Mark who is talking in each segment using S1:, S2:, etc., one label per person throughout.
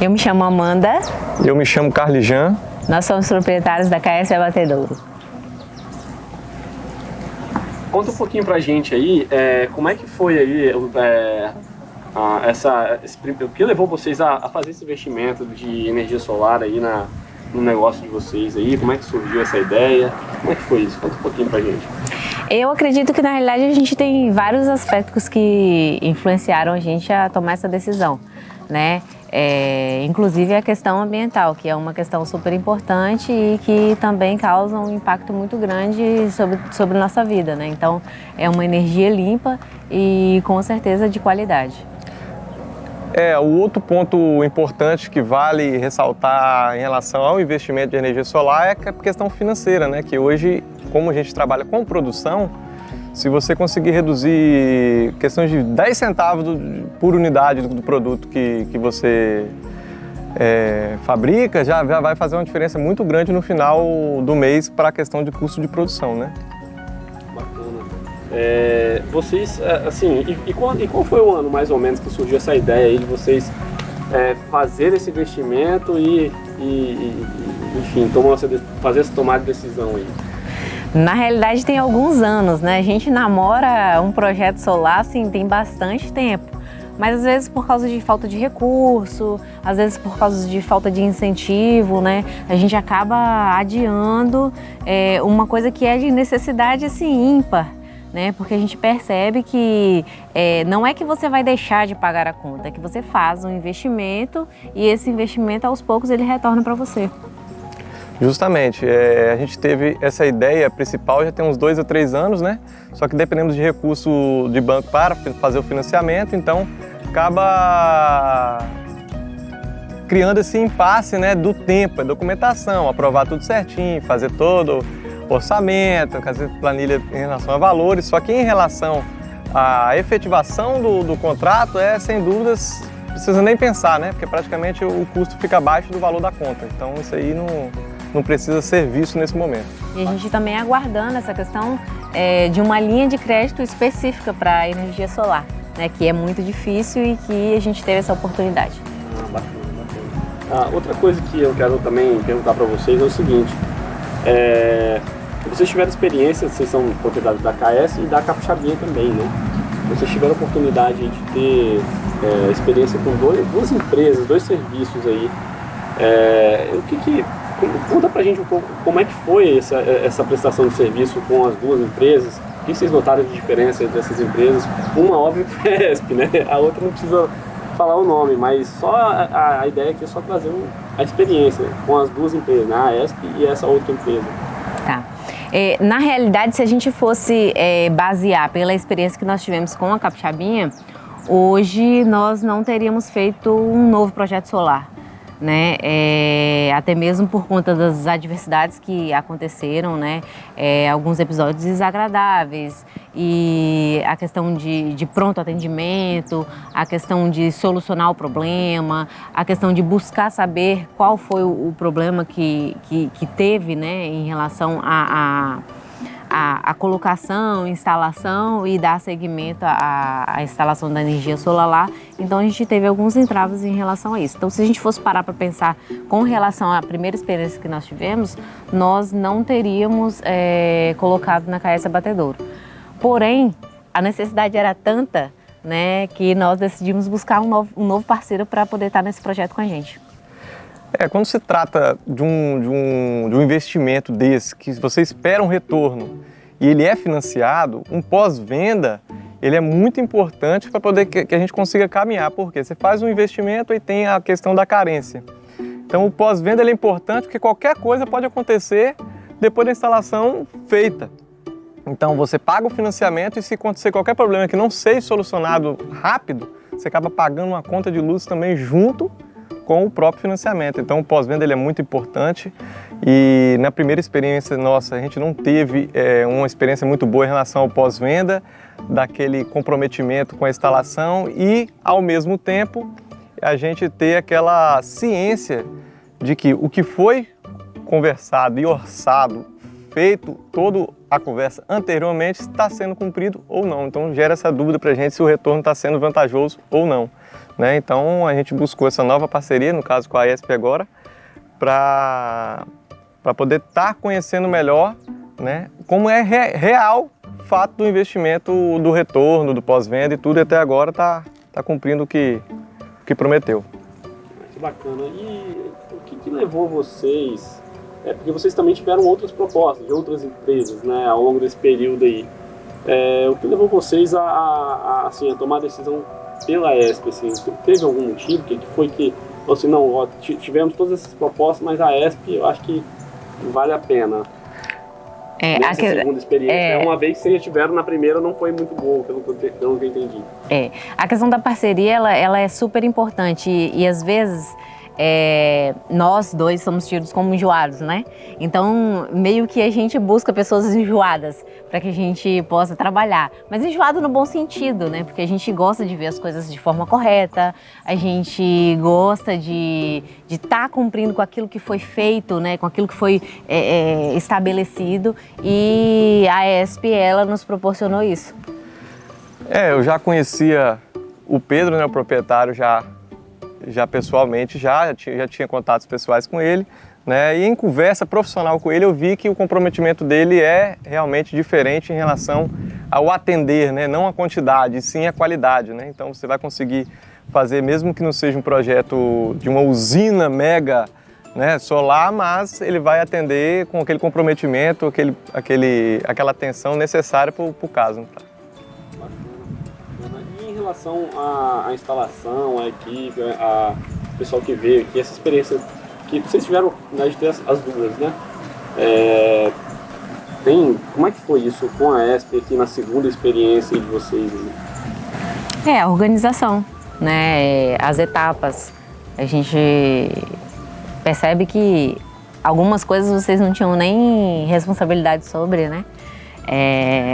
S1: Eu me chamo Amanda.
S2: Eu me chamo Carlijan.
S1: Nós somos proprietários da KS Abatedouro.
S3: Conta um pouquinho pra gente aí, como é que foi aí, o que levou vocês a fazer esse investimento de energia solar aí no negócio de vocês aí, como é que surgiu essa ideia, como é que foi isso? Conta um pouquinho pra gente.
S1: Eu acredito que na realidade a gente tem vários aspectos que influenciaram a gente a tomar essa decisão, né? Inclusive a questão ambiental, que é uma questão super importante e que também causa um impacto muito grande sobre nossa vida, né? Então é uma energia limpa e com certeza de qualidade.
S2: O outro ponto importante que vale ressaltar em relação ao investimento de energia solar é a questão financeira, né? Que hoje, como a gente trabalha com produção, se você conseguir reduzir questões de 10 centavos por unidade do produto que você fabrica, já vai fazer uma diferença muito grande no final do mês para a questão de custo de produção, né?
S3: Bacana. Vocês, assim, e qual foi o ano mais ou menos que surgiu essa ideia aí de vocês fazer esse investimento e enfim, fazer essa tomada de decisão aí?
S1: Na realidade tem alguns anos, né? A gente namora um projeto solar, assim, tem bastante tempo. Mas às vezes por causa de falta de recurso, às vezes por causa de falta de incentivo, né? A gente acaba adiando uma coisa que é de necessidade, assim, ímpar, né? Porque a gente percebe que não é que você vai deixar de pagar a conta, é que você faz um investimento e esse investimento aos poucos ele retorna para você.
S2: Justamente, a gente teve essa ideia principal já tem uns 2 a 3 anos, né? Só que dependemos de recurso de banco para fazer o financiamento, então acaba criando esse impasse, né, do tempo, a documentação, aprovar tudo certinho, fazer todo o orçamento, fazer planilha em relação a valores, só que em relação à efetivação do contrato, sem dúvidas, não precisa nem pensar, né? Porque praticamente o custo fica abaixo do valor da conta, então isso aí não precisa ser visto nesse momento.
S1: E a gente também aguardando essa questão de uma linha de crédito específica para a energia solar, né, que é muito difícil e que a gente teve essa oportunidade.
S3: Bacana. Outra coisa que eu quero também perguntar para vocês é o seguinte, vocês tiveram experiência, vocês são proprietários da KS e da Capixabinha também, né? Vocês tiveram a oportunidade de ter experiência com duas empresas, 2 serviços aí. Conta pra gente um pouco como é que foi essa prestação de serviço com as 2 empresas. O que vocês notaram de diferença entre essas empresas? Uma, óbvio, que é a ESP, né? A outra não precisa falar o nome, mas só a ideia aqui é só trazer a experiência com as 2 empresas, né? A ESP e essa outra empresa.
S1: Tá. Na realidade, se a gente fosse basear pela experiência que nós tivemos com a Capixabinha, hoje nós não teríamos feito um novo projeto solar, né? Até mesmo por conta das adversidades que aconteceram, né? Alguns episódios desagradáveis e a questão de pronto atendimento, a questão de solucionar o problema, a questão de buscar saber qual foi o problema que teve, né? Em relação a colocação, instalação e dar seguimento à instalação da energia solar lá. Então a gente teve alguns entraves em relação a isso. Então se a gente fosse parar para pensar com relação à primeira experiência que nós tivemos, nós não teríamos colocado na KS Abatedouro. Porém, a necessidade era tanta, né, que nós decidimos buscar um novo parceiro para poder estar nesse projeto com a gente.
S2: Quando se trata de um investimento desse, que você espera um retorno e ele é financiado, um pós-venda, ele é muito importante para poder que a gente consiga caminhar, porque você faz um investimento e tem a questão da carência. Então o pós-venda ele é importante porque qualquer coisa pode acontecer depois da instalação feita. Então você paga o financiamento e se acontecer qualquer problema que não seja solucionado rápido, você acaba pagando uma conta de luz também junto com o próprio financiamento. Então o pós-venda ele é muito importante e na primeira experiência nossa a gente não teve uma experiência muito boa em relação ao pós-venda, daquele comprometimento com a instalação e ao mesmo tempo a gente ter aquela ciência de que o que foi conversado e orçado, feito toda a conversa anteriormente, está sendo cumprido ou não. Então gera essa dúvida para a gente se o retorno está sendo vantajoso ou não. né? Então a gente buscou essa nova parceria, no caso com a AESP agora, para poder estar conhecendo melhor, né, como é real o fato do investimento, do retorno, do pós-venda e tudo, e até agora está cumprindo o que prometeu.
S3: Que bacana. E o que levou vocês... porque vocês também tiveram outras propostas de outras empresas, né, ao longo desse período aí. O que levou vocês a tomar a decisão pela AESP? Assim, teve algum motivo? O que foi que... Assim, não, ó, tivemos todas essas propostas, mas a AESP eu acho que vale a pena. Nessa segunda experiência, uma vez que vocês já tiveram na primeira, não foi muito boa, pelo que eu entendi.
S1: A questão da parceria, ela é super importante e às vezes nós dois somos tidos como enjoados, né? Então, meio que a gente busca pessoas enjoadas para que a gente possa trabalhar. Mas enjoado no bom sentido, né? Porque a gente gosta de ver as coisas de forma correta, a gente gosta de estar cumprindo com aquilo que foi feito, né? Com aquilo que foi estabelecido, e a AESP, ela nos proporcionou isso.
S2: Eu já conhecia o Pedro, né, o proprietário, já pessoalmente, já tinha contatos pessoais com ele, né? E em conversa profissional com ele eu vi que o comprometimento dele é realmente diferente em relação ao atender, né? Não a quantidade, sim a qualidade, né? Então você vai conseguir fazer, mesmo que não seja um projeto de uma usina mega, né, solar, mas ele vai atender com aquele comprometimento, aquela atenção necessária para o caso.
S3: E em relação à instalação, à equipe, ao pessoal que veio aqui, essa experiência que vocês tiveram, né, de ter as duas, né? Como é que foi isso com a AESP aqui na segunda experiência de vocês?
S1: A organização, né? As etapas. A gente percebe que algumas coisas vocês não tinham nem responsabilidade sobre, né?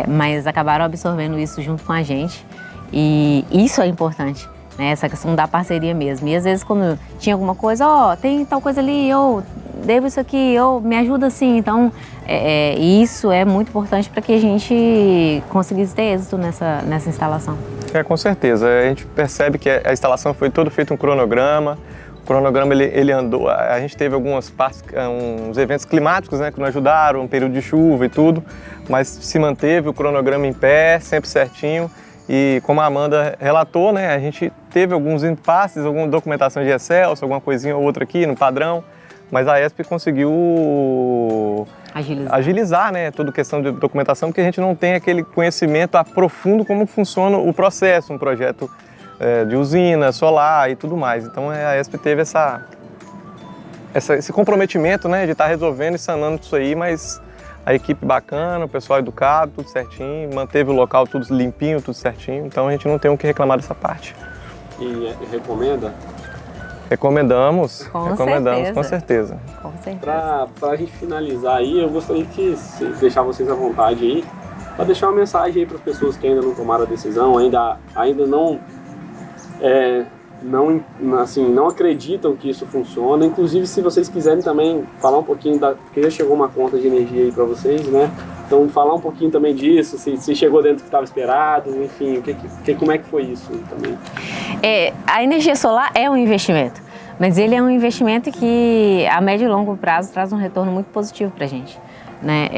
S1: Mas acabaram absorvendo isso junto com a gente. E isso é importante, né? Essa questão da parceria mesmo. E às vezes quando tinha alguma coisa, tem tal coisa ali, devo isso aqui, me ajuda assim. Então, isso é muito importante para que a gente conseguisse ter êxito nessa instalação.
S2: Com certeza. A gente percebe que a instalação foi todo feito um cronograma. O cronograma ele andou, a gente teve algumas uns eventos climáticos, né, que nos ajudaram, um período de chuva e tudo, mas se manteve o cronograma em pé, sempre certinho. E como a Amanda relatou, né, a gente teve alguns impasses, alguma documentação de excelso, alguma coisinha ou outra aqui no padrão, mas a AESP conseguiu agilizar, né, toda a questão de documentação, porque a gente não tem aquele conhecimento a profundo como funciona o processo, um projeto de usina, solar e tudo mais. Então a AESP teve esse comprometimento, né, de estar resolvendo e sanando isso aí, mas a equipe bacana, o pessoal educado, tudo certinho, manteve o local tudo limpinho, tudo certinho, então a gente não tem o que reclamar dessa parte.
S3: E recomenda?
S2: Recomendamos,
S1: com certeza.
S3: Para a gente finalizar aí, eu gostaria de deixar vocês à vontade aí, para deixar uma mensagem aí para as pessoas que ainda não tomaram a decisão, ainda não acreditam que isso funciona. Inclusive, se vocês quiserem também falar um pouquinho porque já chegou uma conta de energia aí para vocês, né? Então, falar um pouquinho também disso, se chegou dentro do que estava esperado, enfim, como é que foi isso também?
S1: A energia solar é um investimento, mas ele é um investimento que a médio e longo prazo traz um retorno muito positivo para a gente, né?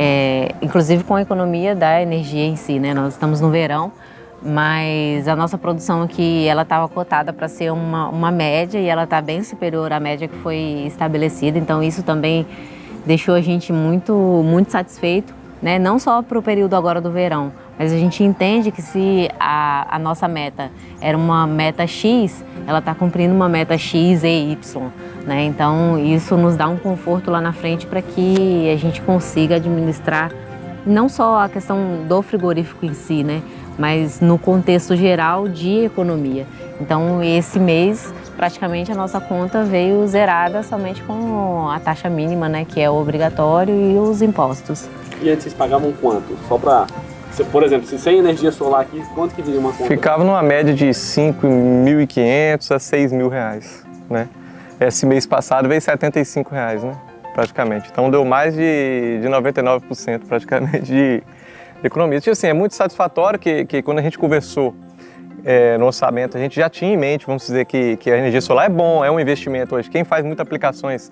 S1: Inclusive com a economia da energia em si, né? Nós estamos no verão, mas a nossa produção aqui, ela estava cotada para ser uma média e ela está bem superior à média que foi estabelecida, então isso também deixou a gente muito, muito satisfeito, né? Não só para o período agora do verão, mas a gente entende que se a nossa meta era uma meta X, ela está cumprindo uma meta X e Y, né? Então isso nos dá um conforto lá na frente para que a gente consiga administrar não só a questão do frigorífico em si, né? Mas no contexto geral de economia. Então, esse mês, praticamente, a nossa conta veio zerada somente com a taxa mínima, né, que é obrigatório, e os impostos.
S3: E antes vocês pagavam quanto? Só para... Por exemplo, se sem energia solar aqui, quanto que viria uma conta?
S2: Ficava numa média de 5.500 a 6.000 reais, né? Esse mês passado veio R$75, né? Praticamente. Então, deu mais de 99% praticamente de economia. E, assim, é muito satisfatório que quando a gente conversou no orçamento, a gente já tinha em mente, vamos dizer que a energia solar é bom, é um investimento hoje. Quem faz muitas aplicações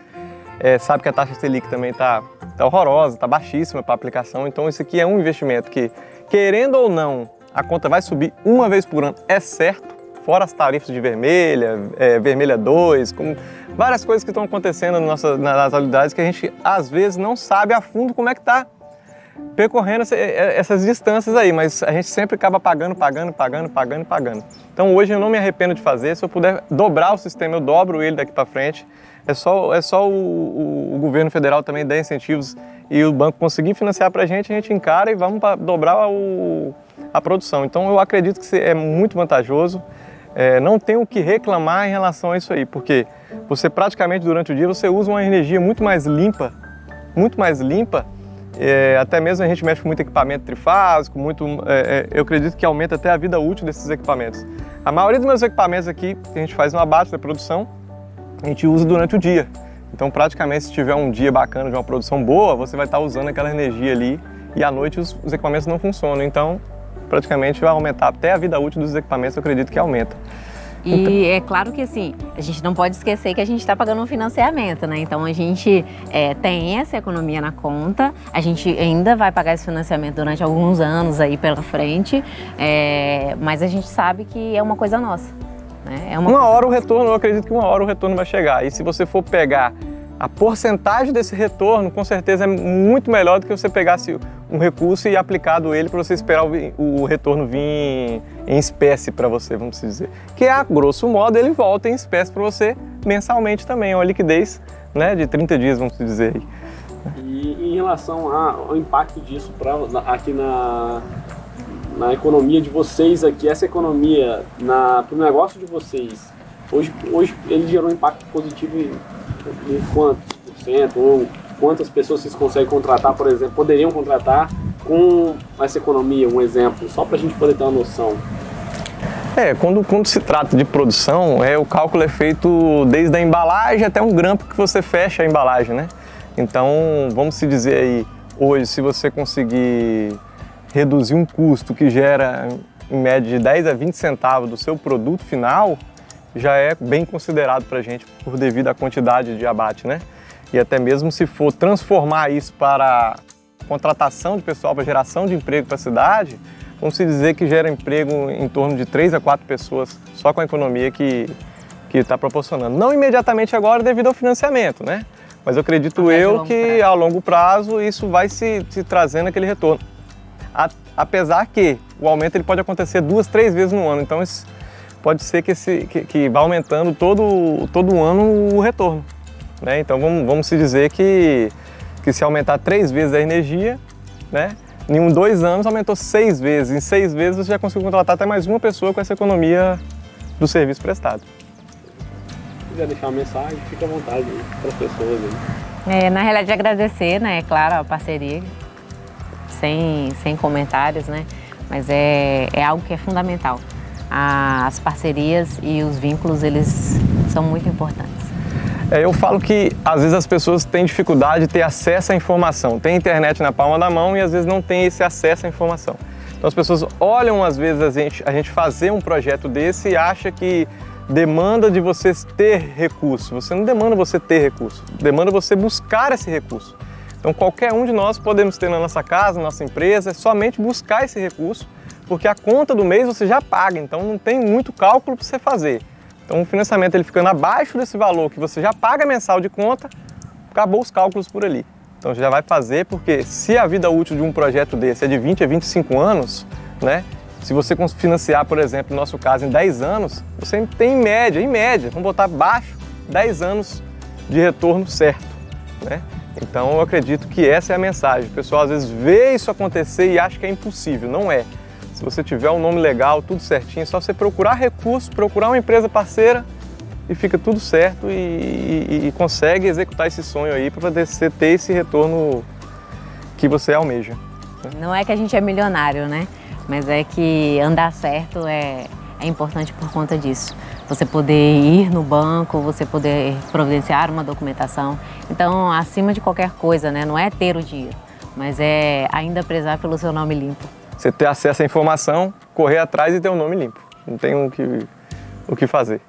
S2: sabe que a taxa Selic também está horrorosa, está baixíssima para aplicação. Então isso aqui é um investimento que, querendo ou não, a conta vai subir uma vez por ano, é certo, fora as tarifas de vermelha, vermelha 2, como várias coisas que estão acontecendo nas atualidades que a gente às vezes não sabe a fundo como é que está percorrendo essas distâncias aí, mas a gente sempre acaba pagando. Então hoje eu não me arrependo de fazer, se eu puder dobrar o sistema, eu dobro ele daqui para frente. É só o governo federal também dar incentivos e o banco conseguir financiar para a gente encara e vamos dobrar a produção. Então eu acredito que é muito vantajoso, não tenho o que reclamar em relação a isso aí, porque você praticamente durante o dia você usa uma energia muito mais limpa, até mesmo a gente mexe com muito equipamento trifásico, eu acredito que aumenta até a vida útil desses equipamentos. A maioria dos meus equipamentos aqui, a gente faz no abate da produção, a gente usa durante o dia. Então praticamente se tiver um dia bacana de uma produção boa, você vai estar usando aquela energia ali e à noite os equipamentos não funcionam. Então praticamente vai aumentar até a vida útil dos equipamentos, eu acredito que aumenta.
S1: E é claro que assim, a gente não pode esquecer que a gente está pagando um financiamento, né? Então a gente tem essa economia na conta, a gente ainda vai pagar esse financiamento durante alguns anos aí pela frente, mas a gente sabe que é uma coisa nossa, né?
S2: Uma hora o retorno, eu acredito que uma hora o retorno vai chegar. E se você for pegar a porcentagem desse retorno, com certeza é muito melhor do que você pegasse um recurso e aplicado ele para você esperar o retorno vir em espécie para você, vamos dizer. Que a grosso modo ele volta em espécie para você mensalmente também, uma liquidez, né, de 30 dias, vamos dizer.
S3: E em relação ao impacto disso aqui na economia de vocês aqui, essa economia para o negócio de vocês, hoje ele gerou um impacto positivo em quantos por cento, ou quantas pessoas vocês conseguem contratar, por exemplo, poderiam contratar com essa economia, um exemplo, só para a gente poder ter uma noção?
S2: Quando se trata de produção, o cálculo é feito desde a embalagem até um grampo que você fecha a embalagem, né? Então, vamos se dizer aí, hoje, se você conseguir reduzir um custo que gera em média de 10 a 20 centavos do seu produto final, já é bem considerado para a gente por devido à quantidade de abate, né? E até mesmo se for transformar isso para contratação de pessoal, para geração de emprego para a cidade, vamos se dizer que gera emprego em torno de 3 a 4 pessoas só com a economia que está proporcionando. Não imediatamente agora devido ao financiamento, né? Mas eu acredito que a longo prazo isso vai se trazendo aquele retorno. Apesar que o aumento ele pode acontecer 2, 3 vezes no ano, então isso pode ser que vá aumentando todo ano o retorno, né? Então vamos se dizer que se aumentar 3 vezes a energia, né? Em 2 anos aumentou 6 vezes, em 6 vezes você já conseguiu contratar até mais uma pessoa com essa economia do serviço prestado.
S3: Se quiser deixar uma mensagem, fica à vontade para as pessoas.
S1: Na realidade, agradecer, né, é claro, a parceria, sem comentários, né, mas é algo que é fundamental. As parcerias e os vínculos, eles são muito importantes.
S2: Eu falo que às vezes as pessoas têm dificuldade de ter acesso à informação. Tem internet na palma da mão e às vezes não tem esse acesso à informação. Então as pessoas olham às vezes a gente fazer um projeto desse e acha que demanda de você ter recurso. Você não demanda você ter recurso, demanda você buscar esse recurso. Então qualquer um de nós podemos ter na nossa casa, na nossa empresa, é somente buscar esse recurso, porque a conta do mês você já paga, então não tem muito cálculo para você fazer. Então o financiamento ele ficando abaixo desse valor que você já paga mensal de conta, acabou os cálculos por ali. Então já vai fazer, porque se a vida útil de um projeto desse é de 20 a 25 anos, né? Se você financiar, por exemplo, no nosso caso, em 10 anos, você tem em média, vamos botar baixo, 10 anos de retorno certo, né? Então eu acredito que essa é a mensagem. O pessoal às vezes vê isso acontecer e acha que é impossível, não é. Se você tiver um nome legal, tudo certinho, é só você procurar recursos, procurar uma empresa parceira e fica tudo certo e consegue executar esse sonho aí para você ter esse retorno que você almeja.
S1: Não é que a gente é milionário, né? Mas é que andar certo é importante por conta disso. Você poder ir no banco, você poder providenciar uma documentação. Então, acima de qualquer coisa, né? Não é ter o dinheiro, mas é ainda prezar pelo seu nome limpo.
S2: Você ter acesso à informação, correr atrás e ter um nome limpo. não tem o que fazer.